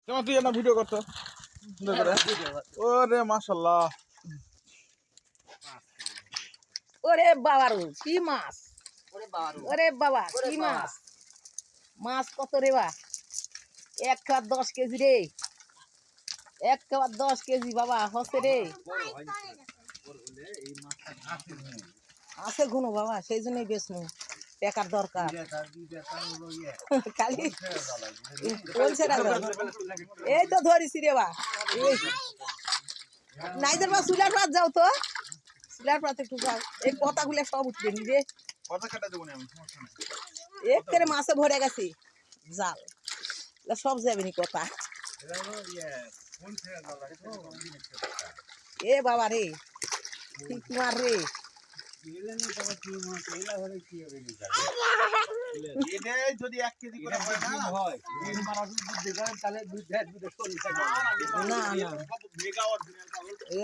কেমন তুই আমার ভিডিও করতো ওরে মাশাআল্লাহ ওরে বাবা রো কি মাছ ওরে বাবা কি মাছ মাছ কত রে বা 1 খাওয়ার 10 কেজি রে 1 খাওয়ার 10 কেজি বাবা হচ্ছে রে আছে গুনো বাবা সেই জন্যই বেশনু টাকার দরকার খালি বলছে না এই তো ধরিছি রে বা নাইদের বা সুলার পাত যাও তো সুলার পাতে একটু যাও এই পাতাগুলো সব উঠবে নি রে কথা কাটা দেবো না আমি সমস্যা নাই একেবারে মাছে ভরে গেছে জাল সব যাবে নি কথা এ বাবা রে ঠিক মার রে যদি 1 কেজি করে হয় না না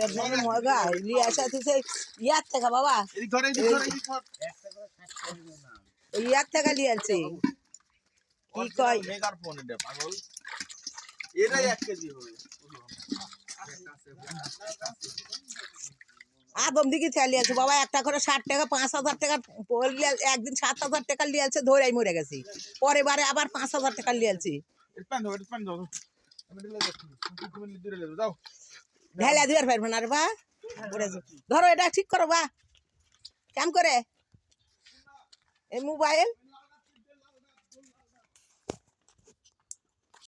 এর জন্য মজা লিয়ে আসা তুই ইয়ার থেকে বাবা ওই ইয়ার থেকে লিয়ে আসছে কি কয় মেগার ফোন এটা পাগল এটাই 1 কেজি হবে আদম দিকে চালিয়ে আছে বাবা একটা করে 60 টাকা 5000 টাকা একদিন 7000 টাকা লিয়ে আছে ধরাই মরে গেছে পরে বারে আবার 5000 টাকা লিয়ে আছে ঢেলা দিয়ে পারবে না রে বা ধরো এটা ঠিক করো বা কেমন করে এই মোবাইল